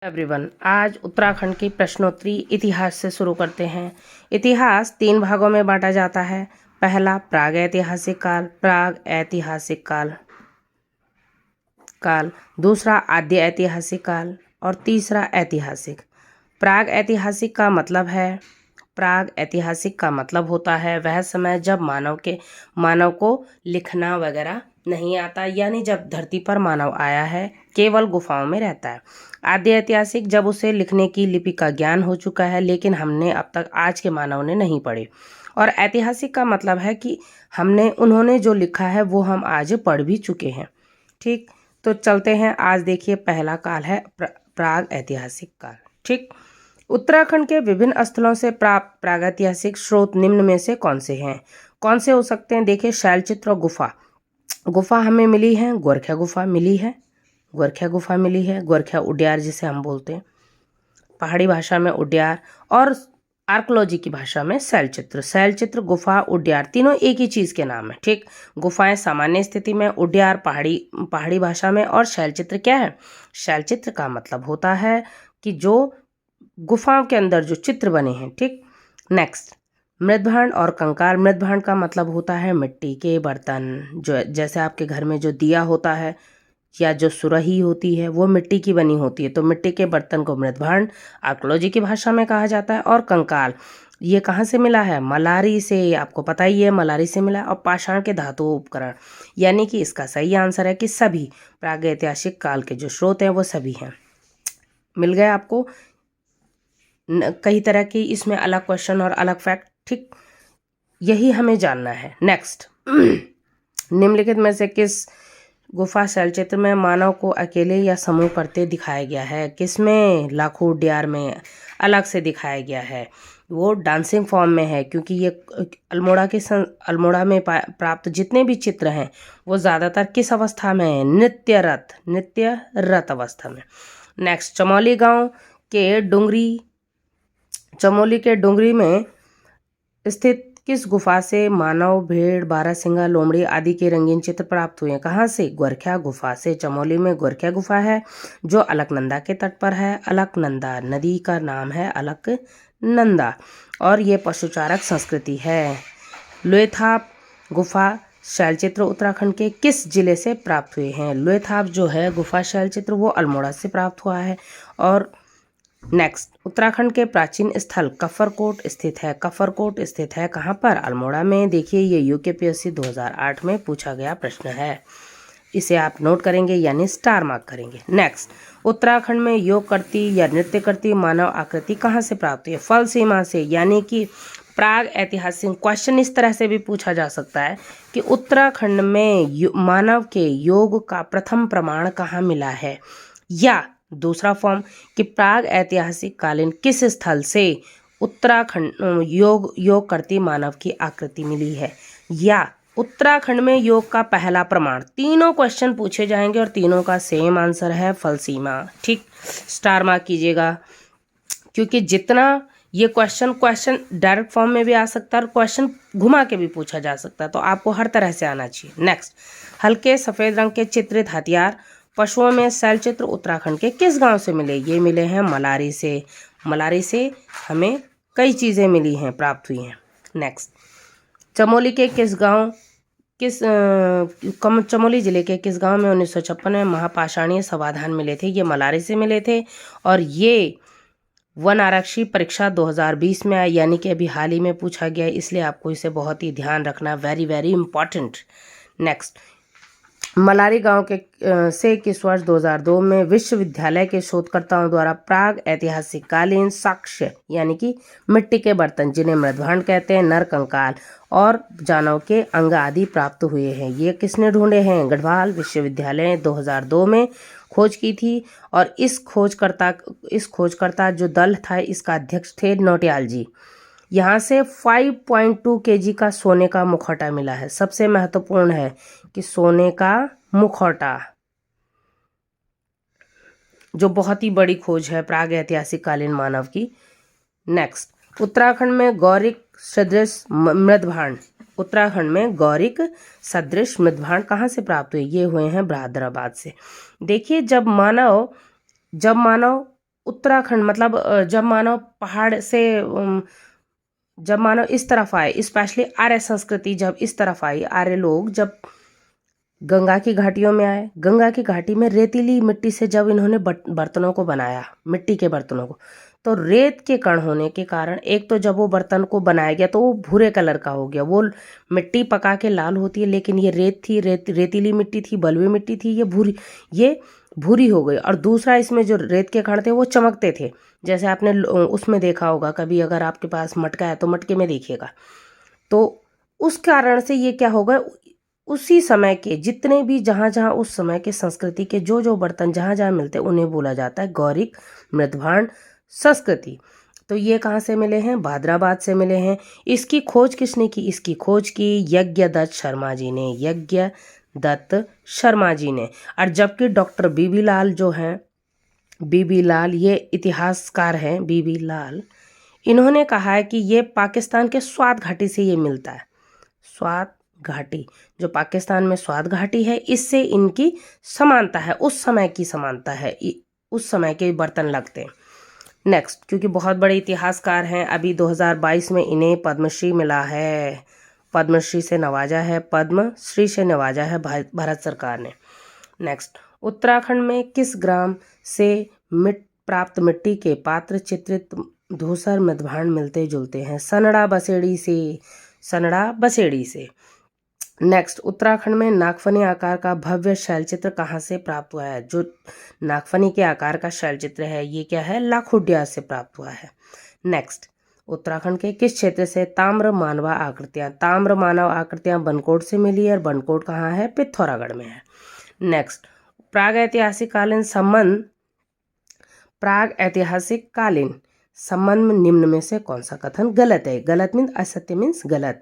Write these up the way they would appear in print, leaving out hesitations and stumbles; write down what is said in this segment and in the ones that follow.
Everyone, आज उत्तराखंड की प्रश्नोत्तरी इतिहास से शुरू करते हैं। इतिहास 3 भागों में बांटा जाता है। पहला प्रागैतिहासिक काल, दूसरा आद्य ऐतिहासिक काल और तीसरा ऐतिहासिक। प्राग ऐतिहासिक का मतलब होता है वह समय जब मानव को लिखना वगैरह नहीं आता, यानी जब धरती पर मानव आया है, केवल गुफाओं में रहता है। आद्य ऐतिहासिक जब उसे लिखने की लिपि का ज्ञान हो चुका है, लेकिन हमने अब तक आज के मानव ने नहीं पढ़ी। और ऐतिहासिक का मतलब है कि उन्होंने जो लिखा है वो हम आज पढ़ भी चुके हैं। ठीक, तो चलते हैं। आज देखिए, पहला काल है प्राग ऐतिहासिक काल। ठीक, उत्तराखंड के विभिन्न स्थलों से प्राप्त प्रागैतिहासिक स्रोत निम्न में से कौन से हैं? कौन से हो सकते हैं? देखिए, शैलचित्र और गुफा हमें मिली है। गोरखा गुफा मिली है, गोरखा उड्यार जिसे हम बोलते हैं, पहाड़ी भाषा में उड्यार, और आर्कोलॉजी की भाषा में शैलचित्र, गुफा, उड्यार तीनों एक ही चीज के नाम है। ठीक, गुफाएं सामान्य स्थिति में, उड्यार पहाड़ी भाषा में, और शैलचित्र क्या है? शैलचित्र का मतलब होता है कि जो गुफाओं के अंदर जो चित्र बने हैं। ठीक, नेक्स्ट, मृदभांड और कंकाल। मृदभांड का मतलब होता है मिट्टी के बर्तन, जो जैसे आपके घर में जो दिया होता है या जो सुरही होती है वो मिट्टी की बनी होती है, तो मिट्टी के बर्तन को मृदभांड आर्कोलॉजी की भाषा में कहा जाता है। और कंकाल, ये कहाँ से मिला है? मलारी से, आपको पता ही है, मलारी से मिला। और पाषाण के धातु उपकरण, यानी कि इसका सही आंसर है कि सभी प्रागैतिहासिक काल के जो स्रोत हैं वो सभी हैं। मिल गए आपको कई तरह की इसमें अलग क्वेश्चन और अलग फैक्ट। ठीक, यही हमें जानना है। नेक्स्ट, निम्नलिखित में से किस गुफा शैलचित्र में मानव को अकेले या समूह करते दिखाया गया है? किसमें? लाखों उड्यार में अलग से दिखाया गया है। वो डांसिंग फॉर्म में है, क्योंकि ये अल्मोड़ा में प्राप्त जितने भी चित्र हैं वो ज़्यादातर किस अवस्था में है? नृत्यरत अवस्था में। नेक्स्ट, चमोली के डुंगरी में स्थित किस गुफा से मानव, भेड़, बारहसिंगा, लोमड़ी आदि के रंगीन चित्र प्राप्त हुए हैं? कहाँ से? गोरखा गुफा से। चमोली में गोरखा गुफा है जो अलकनंदा के तट पर है। अलकनंदा नदी का नाम है अलकनंदा, और ये पशुचारक संस्कृति है। लोथाप गुफा शैलचित्र उत्तराखंड के किस जिले से प्राप्त हुए हैं? लोथाप जो है गुफा शैलचित्र वो अल्मोड़ा से प्राप्त हुआ है। और नेक्स्ट, उत्तराखंड के प्राचीन स्थल कफरकोट स्थित है कहाँ पर? अल्मोड़ा में। देखिए, ये यूकेपीएससी 2008 में पूछा गया प्रश्न है, इसे आप नोट करेंगे यानी स्टार मार्क करेंगे। नेक्स्ट, उत्तराखंड में योग करती या नृत्य करती मानव आकृति कहाँ से प्राप्त हुई है? फल सीमा से, यानी कि प्राग ऐतिहासिक क्वेश्चन इस तरह से भी पूछा जा सकता है कि उत्तराखंड में मानव के योग का प्रथम प्रमाण कहाँ मिला है, या दूसरा फॉर्म कि प्राग ऐतिहासिक कालीन किस स्थल से उत्तराखंड योग करती मानव की आकृति मिली है, या उत्तराखंड में योग का पहला प्रमाण। तीनों क्वेश्चन पूछे जाएंगे और तीनों का सेम आंसर है फल सीमा। ठीक, स्टार मार्क कीजिएगा, क्योंकि जितना ये क्वेश्चन डायरेक्ट फॉर्म में भी आ सकता है और क्वेश्चन घुमा के भी पूछा जा सकता है, तो आपको हर तरह से आना चाहिए। नेक्स्ट, हल्के सफ़ेद रंग के चित्रित हथियार पशुओं में शैलचित्र उत्तराखंड के किस गांव से मिले? ये मिले हैं मलारी से हमें कई चीज़ें मिली हैं, प्राप्त हुई हैं। नेक्स्ट, चमोली जिले के किस गांव में 1956 में महापाषाणीय समाधान मिले थे? ये मलारी से मिले थे। और ये वन आरक्षी परीक्षा 2020 में आई, यानी कि अभी हाल ही में पूछा गया है, इसलिए आपको इसे बहुत ही ध्यान रखना, very very important. Next, Malari गांव से किस वर्ष 2002 में विश्वविद्यालय के शोधकर्ताओं द्वारा प्राग ऐतिहासिक कालीन साक्ष्य, यानी कि मिट्टी के बर्तन जिन्हें मृदभांड कहते हैं, नर कंकाल और जानव के अंग आदि प्राप्त हुए हैं? ये किसने ढूंढे हैं? गढ़वाल विश्वविद्यालय 2002 में खोज की थी। और इस खोजकर्ता जो दल था, इसका अध्यक्ष थे नौटियाल जी। यहाँ से 5.2 kg का सोने का मुखौटा मिला है। सबसे महत्वपूर्ण है कि सोने का मुखौटा, जो बहुत ही बड़ी खोज है प्राग ऐतिहासिक कालीन मानव की। नेक्स्ट, उत्तराखंड में गौरिक सदृश मृदभांड कहाँ से प्राप्त हुए? ये हुए हैं बहादुराबाद से। देखिए, जब मानव उत्तराखंड मतलब जब मानो पहाड़ से जब मानो इस तरफ आए, स्पेशली आर्य संस्कृति जब इस तरफ आई, आर्य लोग जब गंगा की घाटियों में आए, गंगा की घाटी में रेतीली मिट्टी से जब इन्होंने बर्तनों को बनाया, मिट्टी के बर्तनों को, तो रेत के कण होने के कारण एक तो जब वो बर्तन को बनाया गया तो वो भूरे कलर का हो गया। वो मिट्टी पका के लाल होती है, लेकिन ये रेत थी, रेतीली मिट्टी थी, बलुई मिट्टी थी, ये भूरी हो गई। और दूसरा, इसमें जो रेत के कण थे वो चमकते थे, जैसे आपने उसमें देखा होगा कभी, अगर आपके पास मटका है तो मटके में देखिएगा। तो उस कारण से ये क्या होगा, उसी समय के जितने भी जहाँ जहाँ उस समय के संस्कृति के जो जो बर्तन जहाँ जहाँ मिलते हैं उन्हें बोला जाता है गौरिक मृदभांड संस्कृति। तो ये कहाँ से मिले हैं? भाद्राबाद से मिले हैं। इसकी खोज किसने की? इसकी खोज की यज्ञदत्त शर्मा जी ने, यज्ञदत्त शर्मा जी ने। और जबकि डॉक्टर बीबी लाल जो हैं, बीबी लाल ये इतिहासकार हैं, बीबी लाल, इन्होंने कहा है कि ये पाकिस्तान के स्वात घाटी से ये मिलता है। स्वात घाटी, जो पाकिस्तान में स्वात घाटी है, इससे इनकी समानता है, उस समय की समानता है, उस समय के बर्तन लगते हैं। नेक्स्ट, क्योंकि बहुत बड़े इतिहासकार हैं, अभी 2022 में इन्हें पद्मश्री मिला है, पद्मश्री से नवाजा है, पद्मश्री से नवाजा है भारत सरकार ने। नेक्स्ट, उत्तराखंड में किस ग्राम से प्राप्त मिट्टी के पात्र चित्रित धूसर मृदभांड मिलते जुलते हैं? सनड़ा बसेड़ी से, सनड़ा बसेड़ी से। नेक्स्ट, उत्तराखंड में नागफनी आकार का भव्य शैलचित्र कहाँ से प्राप्त हुआ है? जो नागफनी के आकार का शैलचित्र है ये क्या है? लाखुड्या से प्राप्त हुआ है। नेक्स्ट, उत्तराखंड के किस क्षेत्र से ताम्र मानवा आकृतियां, ताम्र मानव आकृतियां बनकोट से मिली है, और बनकोट कहाँ है? पिथौरागढ़ में है। नेक्स्ट, प्राग ऐतिहासिक कालीन संबंध, प्राग ऐतिहासिक कालीन संबंध में निम्न में से कौन सा कथन गलत है? गलत मीन्स असत्य, मीन्स गलत।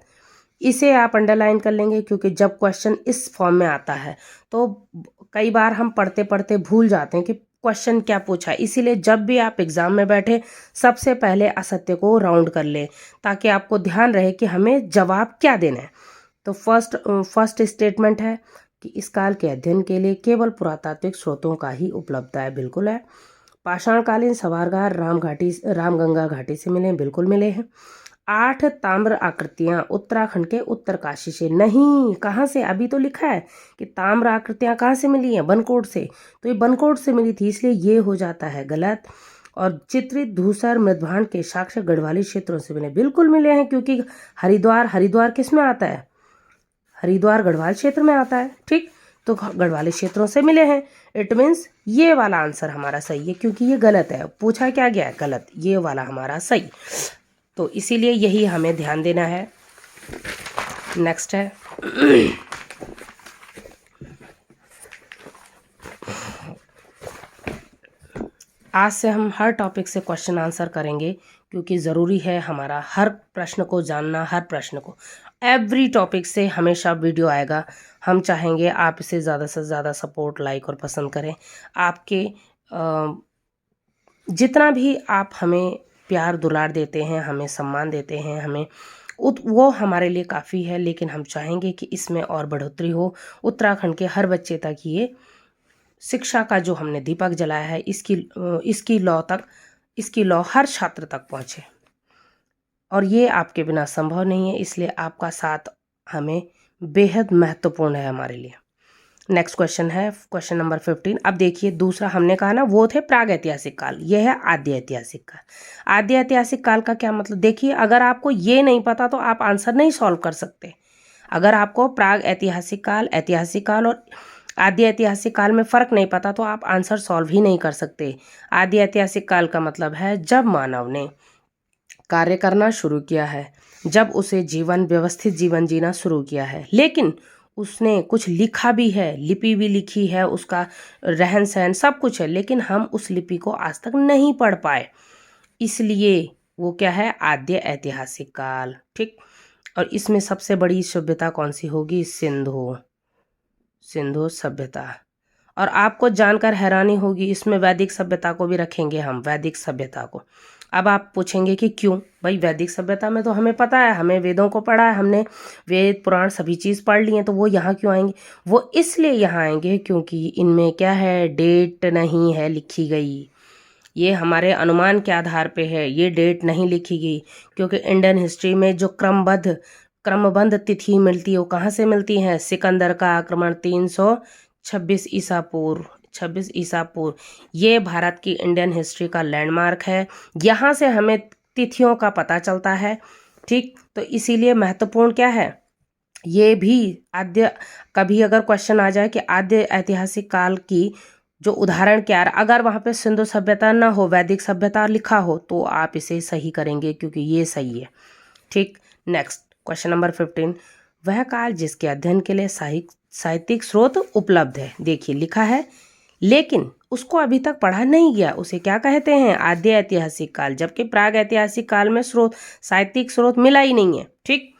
इसे आप अंडरलाइन कर लेंगे, क्योंकि जब क्वेश्चन इस फॉर्म में आता है तो कई बार हम पढ़ते पढ़ते भूल जाते हैं कि क्वेश्चन क्या पूछा है। इसीलिए जब भी आप एग्जाम में बैठे, सबसे पहले असत्य को राउंड कर ले, ताकि आपको ध्यान रहे कि हमें जवाब क्या देना है। तो फर्स्ट स्टेटमेंट है कि इस काल के अध्ययन के लिए केवल पुरातात्विक स्रोतों का ही उपलब्धता है, बिल्कुल है। पाषाणकालीन सवारगार रामगंगा घाटी से मिले, बिल्कुल मिले हैं। 8 ताम्र आकृतियां उत्तराखंड के उत्तरकाशी से, नहीं, कहाँ से? अभी तो लिखा है कि ताम्र आकृतियां कहाँ से मिली हैं? बनकोट से, तो ये बनकोट से मिली थी, इसलिए ये हो जाता है गलत। और चित्रित धूसर मृदभांड के साक्ष्य गढ़वाली क्षेत्रों से मिले, बिल्कुल मिले हैं, क्योंकि हरिद्वार किस में आता है? हरिद्वार गढ़वाल क्षेत्र में आता है, ठीक, तो गढ़वाली क्षेत्रों से मिले हैं। इट मीन्स ये वाला आंसर हमारा सही है, क्योंकि ये गलत है, पूछा क्या गया है? गलत, ये वाला हमारा सही। तो इसीलिए यही हमें ध्यान देना है। नेक्स्ट है आज से हम हर टॉपिक से क्वेश्चन आंसर करेंगे, क्योंकि ज़रूरी है हमारा हर प्रश्न को जानना, हर प्रश्न को। एवरी टॉपिक से हमेशा वीडियो आएगा। हम चाहेंगे आप इसे ज़्यादा से ज़्यादा सपोर्ट, लाइक और पसंद करें। आपके जितना भी आप हमें प्यार दुलार देते हैं, हमें सम्मान देते हैं, हमें वो हमारे लिए काफ़ी है, लेकिन हम चाहेंगे कि इसमें और बढ़ोतरी हो। उत्तराखंड के हर बच्चे तक ये शिक्षा का जो हमने दीपक जलाया है, इसकी लौ हर छात्र तक पहुँचे, और ये आपके बिना संभव नहीं है, इसलिए आपका साथ हमें बेहद महत्वपूर्ण है हमारे लिए। नेक्स्ट क्वेश्चन है क्वेश्चन नंबर 15। अब देखिए, दूसरा हमने कहा ना, वो थे प्राग ऐतिहासिक काल, यह है आद्य ऐतिहासिक काल। आद्य ऐतिहासिक काल का क्या मतलब? देखिए, अगर आपको ये नहीं पता तो आप आंसर नहीं सॉल्व कर सकते। अगर आपको प्राग ऐतिहासिक काल और आद्य ऐतिहासिक काल में फ़र्क नहीं पता तो आप आंसर सॉल्व ही नहीं कर सकते। आद्य ऐतिहासिक काल का मतलब है जब मानव ने कार्य करना शुरू किया है, जब उसे व्यवस्थित जीवन जीना शुरू किया है, लेकिन उसने कुछ लिखा भी है, लिपि भी लिखी है, उसका रहन सहन सब कुछ है, लेकिन हम उस लिपि को आज तक नहीं पढ़ पाए, इसलिए वो क्या है? आद्य ऐतिहासिक काल, ठीक। और इसमें सबसे बड़ी सभ्यता कौन सी होगी? सिंधु सभ्यता। और आपको जानकर हैरानी होगी, इसमें वैदिक सभ्यता को भी रखेंगे हम, वैदिक सभ्यता को। अब आप पूछेंगे कि क्यों भाई? वैदिक सभ्यता में तो हमें पता है, हमें वेदों को पढ़ा है, हमने वेद पुराण सभी चीज़ पढ़ ली हैं, तो वो यहाँ क्यों आएंगे? वो इसलिए यहाँ आएंगे क्योंकि इनमें क्या है? डेट नहीं है लिखी गई, ये हमारे अनुमान के आधार पे है, ये डेट नहीं लिखी गई, क्योंकि इंडियन हिस्ट्री में जो क्रमबद्ध तिथि मिलती है वो कहाँ से मिलती है? सिकंदर का आक्रमण 326 ईसा पूर्व, 26 ईसा पूर्व। ये भारत की इंडियन हिस्ट्री का लैंडमार्क है, यहाँ से हमें तिथियों का पता चलता है। ठीक, तो इसीलिए महत्वपूर्ण क्या है, ये भी आद्य, कभी अगर क्वेश्चन आ जाए कि आद्य ऐतिहासिक काल की जो उदाहरण क्या है, अगर वहाँ पे सिंधु सभ्यता ना हो, वैदिक सभ्यता लिखा हो, तो आप इसे सही करेंगे क्योंकि ये सही है। ठीक, नेक्स्ट क्वेश्चन नंबर 15, वह काल जिसके अध्ययन के लिए साहित्यिक स्रोत उपलब्ध है। देखिए लिखा है लेकिन उसको अभी तक पढ़ा नहीं गया, उसे क्या कहते हैं? आद्य ऐतिहासिक काल, जबकि प्राग ऐतिहासिक काल में साहित्यिक स्रोत मिला ही नहीं है। ठीक,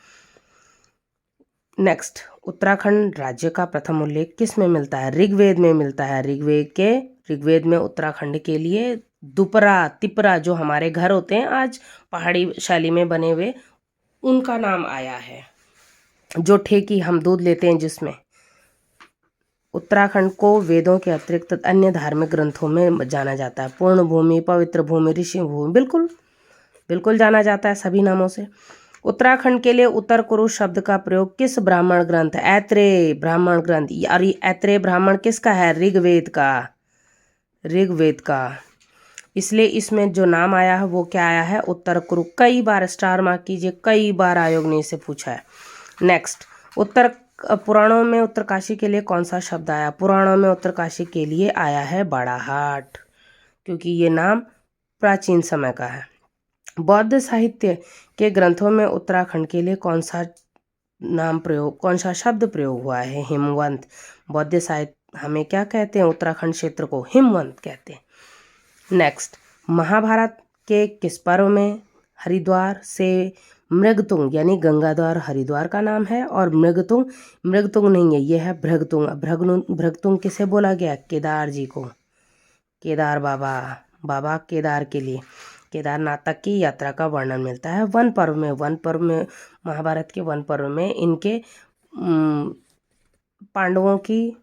नेक्स्ट, उत्तराखंड राज्य का प्रथम उल्लेख किस में मिलता है? ऋग्वेद में मिलता है। ऋग्वेद में उत्तराखंड के लिए तिपरा जो हमारे घर होते हैं आज पहाड़ी शैली में बने हुए, उनका नाम आया है। जो ठेकी हम दूध लेते हैं जिसमें, उत्तराखंड को वेदों के अतिरिक्त अन्य धार्मिक ग्रंथों में जाना जाता है। पूर्ण भूमि, पवित्र भूमि, ऋषि भूमि, बिल्कुल बिल्कुल जाना जाता है सभी नामों से। उत्तराखंड के लिए उत्तर कुरु शब्द का प्रयोग किस ब्राह्मण ग्रंथ, ऐत्रेय ब्राह्मण ग्रंथ, और ऐत्रेय ब्राह्मण किसका है? ऋग्वेद का। इसलिए इसमें जो नाम आया है वो क्या आया है? उत्तर कुरु। कई बार स्टार मार्क कीजिए, कई बार आयोग ने इसे पूछा है। नेक्स्ट, पुराणों में उत्तरकाशी के लिए कौन सा शब्द आया? पुराणों में उत्तरकाशी के लिए आया है बाड़ाहाट, क्योंकि ये नाम प्राचीन समय का है। बौद्ध साहित्य के ग्रंथों में उत्तराखंड के लिए कौन सा शब्द प्रयोग हुआ है? हिमवंत। बौद्ध साहित्य हमें क्या कहते हैं? उत्तराखंड क्षेत्र को हिमवंत कहते हैं। नेक्स्ट, महाभारत के किस पर्व में हरिद्वार से मृगतुंग यानी गंगाद्वार हरिद्वार का नाम है, और मृगतुंग नहीं है, यह है भृगतुंग। भृगतुंग किसे बोला गया? केदार जी को, केदार बाबा केदार के लिए केदारनाथ तक की यात्रा का वर्णन मिलता है वन पर्व में। महाभारत के वन पर्व में इनके पांडवों की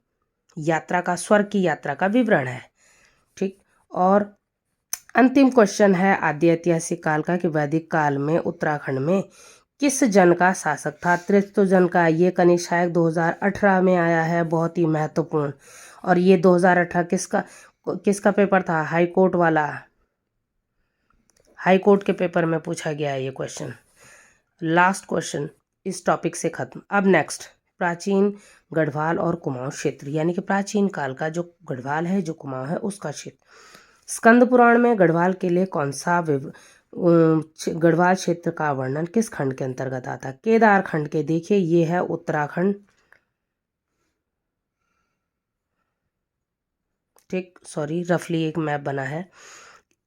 यात्रा का, स्वर्ग की यात्रा का विवरण है। ठीक, और अंतिम क्वेश्चन है आद्य ऐतिहासिक काल का कि वैदिक काल में उत्तराखंड में किस जन का शासक था? त्रिस्तु जन का। ये कनिष्क शायक 2018 में आया है, बहुत ही महत्वपूर्ण। और ये 2018 किसका पेपर था? हाई कोर्ट वाला, हाई कोर्ट के पेपर में पूछा गया है ये क्वेश्चन। लास्ट क्वेश्चन इस टॉपिक से खत्म। अब नेक्स्ट, प्राचीन गढ़वाल और कुमाऊं क्षेत्र, यानी कि प्राचीन काल का जो गढ़वाल है, जो कुमाऊं है, उसका क्षेत्र। स्कंद पुराण में गढ़वाल के लिए कौन सा गढ़वाल क्षेत्र का वर्णन किस खंड के अंतर्गत आता है? केदार खंड के। देखिए ये है उत्तराखंड। ठीक, सॉरी, रफली एक मैप बना है।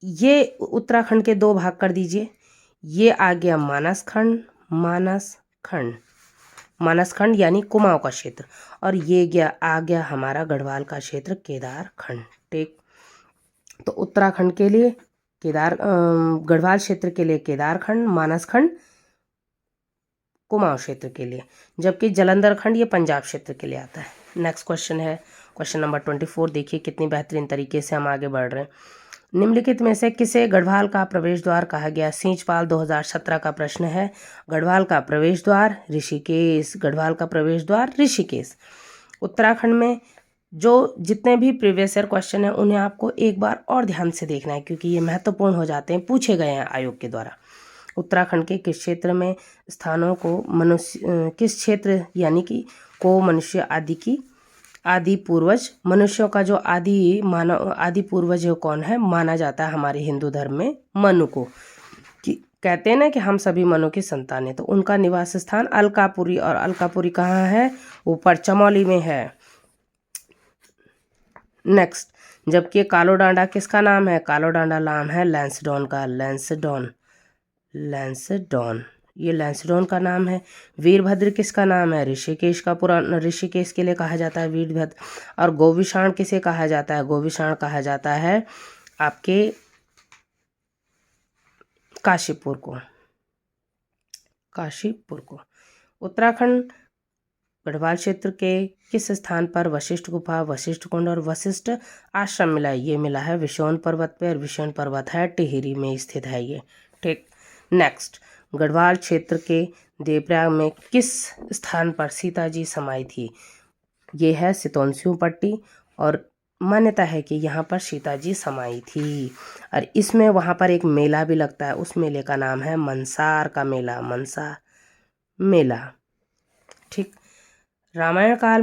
ये उत्तराखंड के दो भाग कर दीजिए। ये आ गया मानस खंड यानी कुमाऊं का क्षेत्र, और ये आ गया हमारा गढ़वाल का क्षेत्र, केदार खंड। ठीक, तो उत्तराखंड के लिए गढ़वाल क्षेत्र के लिए केदार खंड, मानस खंड कुमाऊं क्षेत्र के लिए, जबकि जालंधर खंड ये पंजाब क्षेत्र के लिए आता है। नेक्स्ट क्वेश्चन है क्वेश्चन नंबर 24। देखिए कितनी बेहतरीन तरीके से हम आगे बढ़ रहे हैं। निम्नलिखित में से किसे गढ़वाल का प्रवेश द्वार कहा गया? सींचपाल 2017 का प्रश्न है। गढ़वाल का प्रवेश द्वार ऋषिकेश, गढ़वाल का प्रवेश द्वार ऋषिकेश। उत्तराखंड में जो जितने भी प्रीवियस ईयर क्वेश्चन हैं उन्हें आपको एक बार और ध्यान से देखना है, क्योंकि ये महत्वपूर्ण हो जाते हैं, पूछे गए हैं आयोग के द्वारा। उत्तराखंड के किस क्षेत्र में स्थानों को किस क्षेत्र यानी कि को मनुष्य आदि पूर्वज, मनुष्यों का जो आदि पूर्वज कौन है माना जाता है हमारे हिंदू धर्म में? मनु को। कि कहते हैं ना कि हम सभी मनु की संतान हैं, तो उनका निवास स्थान अलकापुरी, और अलकापुरी कहाँ है? ऊपर चमोली में है। नेक्स्ट, जबकि कालो डांडा किसका नाम है? कालो डांडा नाम है लैंसडॉन का, लैंसडॉन, ये लैंसडॉन का नाम है। वीरभद्र किसका नाम है? ऋषिकेश का, पुराना ऋषिकेश के लिए कहा जाता है वीरभद्र। और गोविषाण किसे कहा जाता है? गोविषाण कहा जाता है आपके काशीपुर को। उत्तराखंड गढ़वाल क्षेत्र के किस स्थान पर वशिष्ठ गुफा, वशिष्ठ कुंड और वशिष्ठ आश्रम मिला है? ये मिला है विशोन पर्वत पे, और विशोन पर्वत है टिहरी में स्थित है ये। ठीक, नेक्स्ट, गढ़वाल क्षेत्र के देवप्रयाग में किस स्थान पर सीता जी समाई थी? ये है सितोंस्यू पट्टी, और मान्यता है कि यहाँ पर सीता जी समाई थी। और इसमें वहाँ पर एक मेला भी लगता है, उस मेले का नाम है मनसार का मेला, मनसा मेला। ठीक, रामायण काल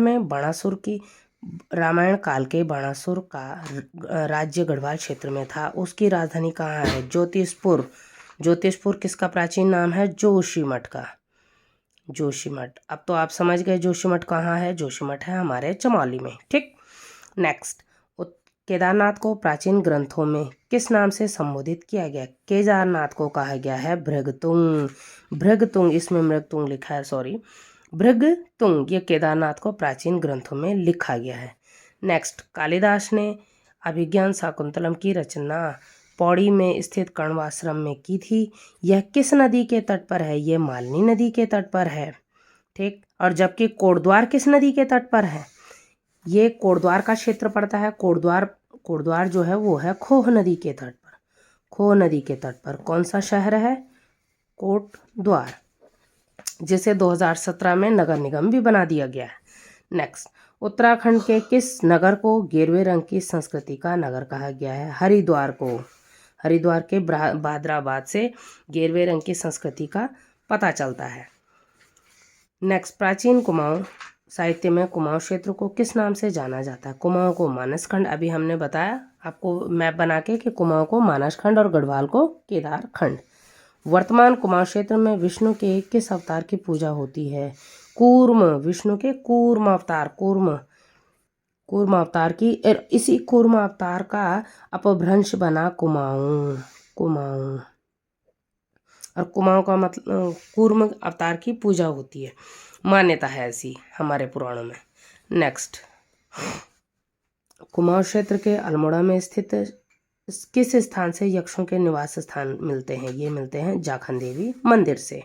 के बाणासुर का राज्य गढ़वाल क्षेत्र में था। उसकी राजधानी कहाँ है? ज्योतिषपुर। ज्योतिषपुर किसका प्राचीन नाम है? जोशीमठ का, जोशीमठ। अब तो आप समझ गए जोशीमठ कहाँ है। जोशीमठ है हमारे चमोली में। ठीक, नेक्स्ट, केदारनाथ को प्राचीन ग्रंथों में किस नाम से संबोधित किया गया? केदारनाथ को कहा गया है भृगतुंग। भृगतुंग, इसमें मृगतुंग लिखा है, सॉरी, भृगतुंग, ये केदारनाथ को प्राचीन ग्रंथों में लिखा गया है। नेक्स्ट, कालिदास ने अभिज्ञान शाकुंतलम की रचना पौड़ी में स्थित कण्वाश्रम में की थी। यह किस नदी के तट पर है? ये मालनी नदी के तट पर है। ठीक, और जबकि कोटद्वार किस नदी के तट पर है? ये कोटद्वार का क्षेत्र पड़ता है। कोटद्वार जो है वो है खोह नदी के तट पर। खोह नदी के तट पर कौन सा शहर है? कोटद्वार, जिसे 2017 में नगर निगम भी बना दिया गया है। नेक्स्ट, उत्तराखंड के किस नगर को गेरुए रंग की संस्कृति का नगर कहा गया है? हरिद्वार को। हरिद्वार के भाद्राबाद से गेरुए रंग की संस्कृति का पता चलता है। नेक्स्ट, प्राचीन कुमाऊं साहित्य में कुमाऊं क्षेत्र को किस नाम से जाना जाता है? कुमाऊं को मानसखंड, अभी हमने बताया आपको मैप बना के कि कुमाऊं को मानसखंड और गढ़वाल को केदारखंड। वर्तमान कुमाऊं क्षेत्र में विष्णु के किस अवतार की पूजा होती है? कूर्म, विष्णु के कूर्म अवतार, कूर्म अवतार की, इसी कूर्म अवतार का अपभ्रंश बना कुमाऊं। और कुमाऊं का मतलब कूर्म अवतार की पूजा होती है, मान्यता है ऐसी हमारे पुराणों में। नेक्स्ट, कुमाऊं क्षेत्र के अल्मोड़ा में स्थित किस स्थान से यक्षों के निवास स्थान मिलते हैं? ये मिलते हैं जाखन देवी मंदिर से।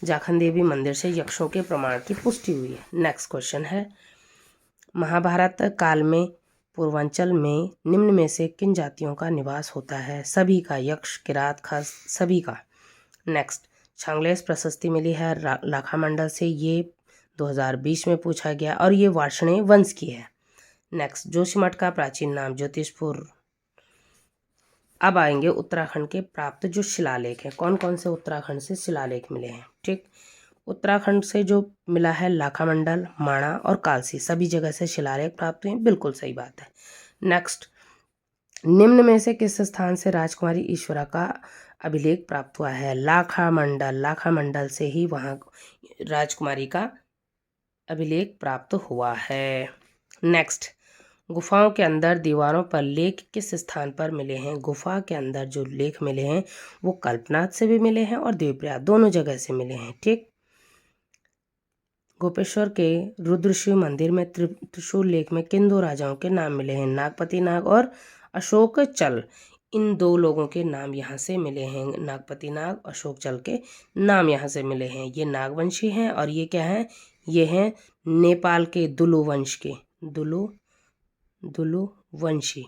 जाखन देवी मंदिर से यक्षों के प्रमाण की पुष्टि हुई है। नेक्स्ट क्वेश्चन है, महाभारत काल में पूर्वांचल में निम्न में से किन जातियों का निवास होता है? सभी का, यक्ष, किरात, खस, सभी का। नेक्स्ट, छांगलेस प्रशस्ति मिली है लाखामंडल से, ये 2020 में पूछा गया, और ये वार्ष्णेय वंश की है। नेक्स्ट, जोशीमठ का प्राचीन नाम ज्योतिषपुर। अब आएंगे उत्तराखंड के प्राप्त जो शिलालेख हैं, कौन कौन से उत्तराखंड से शिलालेख मिले हैं। ठीक, उत्तराखंड से जो मिला है लाखामंडल, माणा और कालसी, सभी जगह से शिलालेख प्राप्त हुए, बिल्कुल सही बात है। नेक्स्ट, निम्न में से किस स्थान से राजकुमारी ईश्वरा का अभिलेख प्राप्त हुआ है? लाखामंडल। लाखामंडल से ही वहाँ राजकुमारी का अभिलेख प्राप्त हुआ है। नेक्स्ट, गुफाओं के अंदर दीवारों पर लेख किस स्थान पर मिले हैं? गुफा के अंदर जो लेख मिले हैं वो कल्पनाथ से भी मिले हैं और देवप्रयाग, दोनों जगह से मिले हैं। ठीक, गोपेश्वर के रुद्रशिव मंदिर में त्रिशूल लेख में किन दो राजाओं के नाम मिले हैं? नागपति नाग और अशोक चल। इन दो लोगों के नाम यहाँ से मिले हैं। नागपति नाग, अशोक चल के नाम यहाँ से मिले हैं। ये नागवंशी हैं, और ये क्या हैं? ये हैं नेपाल के दुलु वंश के, दुलु वंशी।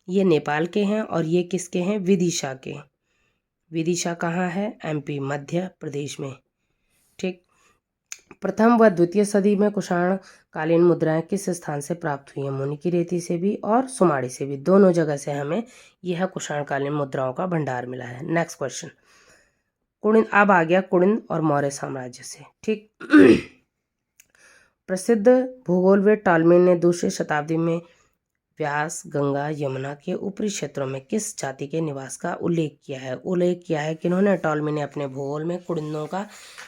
ये नेपाल के हैं, और ये किसके हैं? विदिशा के। विदिशा कहाँ है? MP, मध्य प्रदेश में। ठीक, प्रथम व द्वितीय सदी में कुषाण कालीन मुद्राएं किस स्थान से प्राप्त हुई हैं? मुनिकीरेती से भी और सुमाड़ी से भी, दोनों जगह से हमें यह कुषाण कालीन मुद्राओं का भंडार मिला है। नेक्स्ट क्वेश्चन, कुड़िन। अब आ गया कुड़िन और मौर्य साम्राज्य से। ठीक, प्रसिद्ध भूगोलविद टॉलमी ने दूसरी शताब्दी में व्यास, गंगा, यमुना के ऊपरी क्षेत्रों में किस जाति के निवास का उल्लेख किया है? किन्होंने? टॉलमी ने अपने भूगोल में कुड़िनों का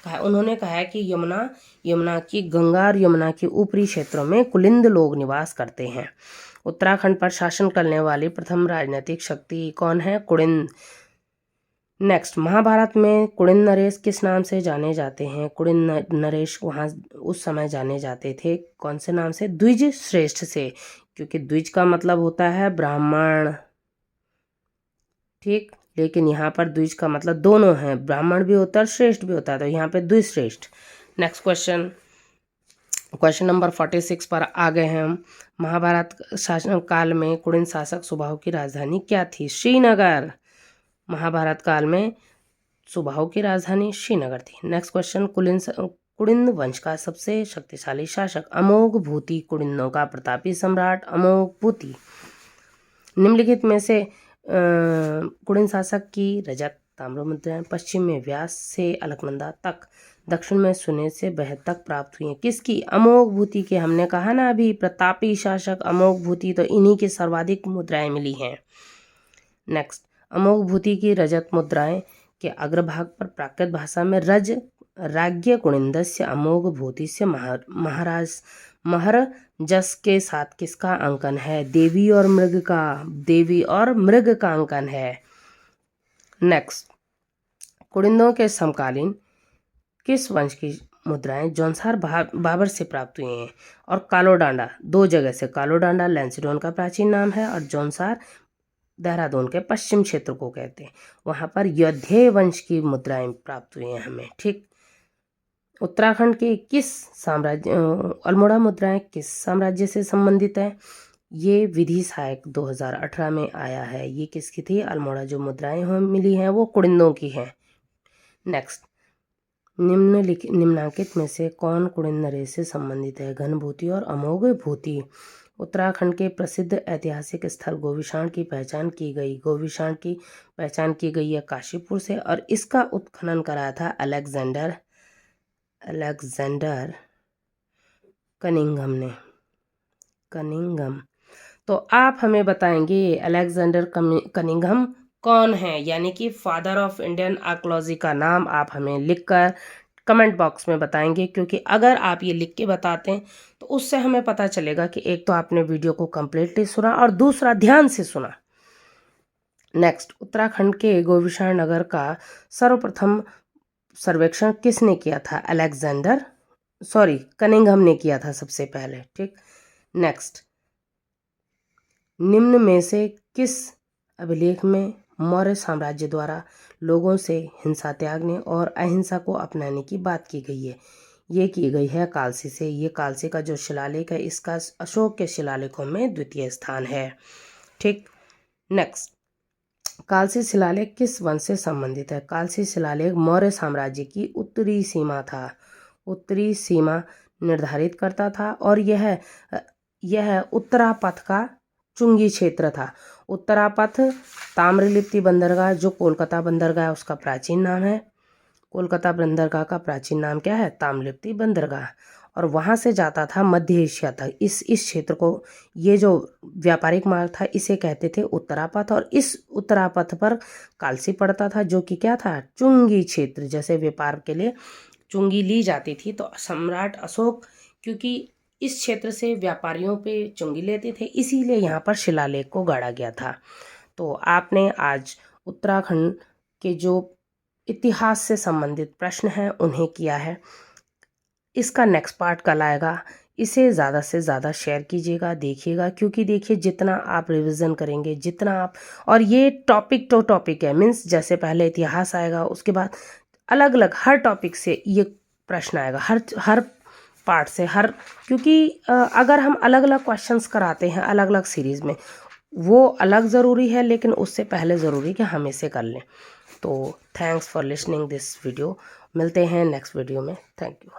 कहा। उन्होंने कहा है कि यमुना की, गंगा और यमुना के ऊपरी क्षेत्रों में कुलिंद लोग निवास करते हैं। उत्तराखंड पर शासन करने वाली प्रथम राजनीतिक शक्ति कौन है? कुड़िन। नेक्स्ट, महाभारत में कुड़िन नरेश किस नाम से जाने जाते हैं? कुड़िन नरेश वहाँ उस समय जाने जाते थे कौन से नाम से? द्विज श्रेष्ठ से, क्योंकि द्विज का मतलब होता है ब्राह्मण। ठीक, लेकिन यहाँ पर द्विज का मतलब दोनों हैं, ब्राह्मण भी होता है और श्रेष्ठ भी होता है, तो यहाँ पे द्विज श्रेष्ठ। नेक्स्ट क्वेश्चन, क्वेश्चन नंबर 46 पर आ गए हैं हम। महाभारत शासन काल में कुड़िन शासक सुबाहु की राजधानी क्या थी? श्रीनगर। महाभारत काल में सुबाहु की राजधानी श्रीनगर थी। नेक्स्ट क्वेश्चन, कुड़िन वंश का सबसे शक्तिशाली शासक? अमोघ भूति। कुड़िनों का प्रतापी सम्राट अमोघ भूति। निम्नलिखित में से कुड़िन शासक की रजत ताम्र मुद्राएं पश्चिम में व्यास से अलकनंदा तक, दक्षिण में सुने से बेहद तक प्राप्त हुई हैं। किसकी? अमोघ भूति के। हमने कहा ना अभी, प्रतापी शासक अमोघ भूति, तो इन्हीं की सर्वाधिक मुद्राएं मिली हैं। नेक्स्ट, अमोघ भूति की रजत मुद्राएं के अग्रभाग पर प्राकृत भाषा में रज राज्य कुणिंदस्य अमोघ भूति से महरजस के साथ किसका अंकन है? देवी और मृग का। देवी और मृग का अंकन है। नेक्स्ट, कुड़िंदों के समकालीन किस वंश की मुद्राएं जौनसार बाबर से प्राप्त हुई हैं? और कालोडांडा, दो जगह से। कालोडांडा लैंसडोन का प्राचीन नाम है और जौनसार देहरादून के पश्चिम क्षेत्र को कहते हैं। वहां पर यौधेय वंश की मुद्राएं प्राप्त हुई हैं हमें। ठीक। उत्तराखंड के किस साम्राज्य अल्मोड़ा मुद्राएं किस साम्राज्य से संबंधित है? ये विधि सहायक 2018 में आया है। ये किसकी थी? अल्मोड़ा। जो मुद्राएं हमें मिली हैं वो कुड़िंदों की हैं। नेक्स्ट, निम्नलिखित में से कौन कुड़िन नरेश से संबंधित है? घनभूति और अमोघ भूति। उत्तराखंड के प्रसिद्ध ऐतिहासिक स्थल गोविशाण की पहचान की गई। गोविशाण की पहचान की गई है काशीपुर से और इसका उत्खनन कराया था अलेक्जेंडर कनिंघम ने। कनिंघम। तो आप हमें बताएंगे अलेक्जेंडर कनिंघम कौन है, यानी कि फादर ऑफ इंडियन आर्कियोलॉजी का नाम आप हमें लिखकर कमेंट बॉक्स में बताएंगे, क्योंकि अगर आप ये लिख के बताते हैं तो उससे हमें पता चलेगा कि एक तो आपने वीडियो को कंप्लीटली सुना और दूसरा ध्यान से सुना। नेक्स्ट, उत्तराखंड के गोविशाण नगर का सर्वप्रथम सर्वेक्षण किसने किया था? कनिंघम ने किया था सबसे पहले। ठीक। नेक्स्ट, निम्न में से किस अभिलेख में मौर्य साम्राज्य द्वारा लोगों से हिंसा त्यागने और अहिंसा को अपनाने की बात की गई है? ये की गई है कालसी से। ये कालसी का जो शिलालेख है इसका अशोक के शिलालेखों में द्वितीय स्थान है। ठीक। नेक्स्ट, कालसी शिलालेख किस वंश से संबंधित है? कालसी शिलालेख मौर्य साम्राज्य की उत्तरी सीमा था। उत्तरी सीमा निर्धारित करता था और यह उत्तरापथ का चुंगी क्षेत्र था। उत्तरापथ ताम्रलिप्ति बंदरगाह, जो कोलकाता बंदरगाह है उसका प्राचीन नाम है। कोलकाता बंदरगाह का प्राचीन नाम क्या है? ताम्रलिप्ति बंदरगाह। और वहां से जाता था मध्य एशिया तक। इस क्षेत्र को, ये जो व्यापारिक मार्ग था इसे कहते थे उत्तरापथ। और इस उत्तरापथ पर कालसी पड़ता था, जो कि क्या था? चुंगी क्षेत्र। जैसे व्यापार के लिए चुंगी ली जाती थी तो सम्राट अशोक क्योंकि इस क्षेत्र से व्यापारियों पे चुंगी लेते थे, इसीलिए यहाँ पर शिलालेख को गाड़ा गया था। तो आपने आज उत्तराखंड के जो इतिहास से संबंधित प्रश्न हैं उन्हें किया है। इसका नेक्स्ट पार्ट कल आएगा। इसे ज़्यादा से ज़्यादा शेयर कीजिएगा, देखिएगा, क्योंकि देखिए जितना आप रिवीजन करेंगे, जितना आप, और ये टॉपिक टू टॉपिक है, मीन्स जैसे पहले इतिहास आएगा उसके बाद अलग अलग हर टॉपिक से ये प्रश्न आएगा, हर पार्ट से, क्योंकि अगर हम अलग अलग क्वेश्चंस कराते हैं अलग अलग सीरीज़ में, वो अलग ज़रूरी है, लेकिन उससे पहले ज़रूरी कि हम इसे कर लें। तो thanks for listening this video. मिलते हैं नेक्स्ट वीडियो में। Thank you.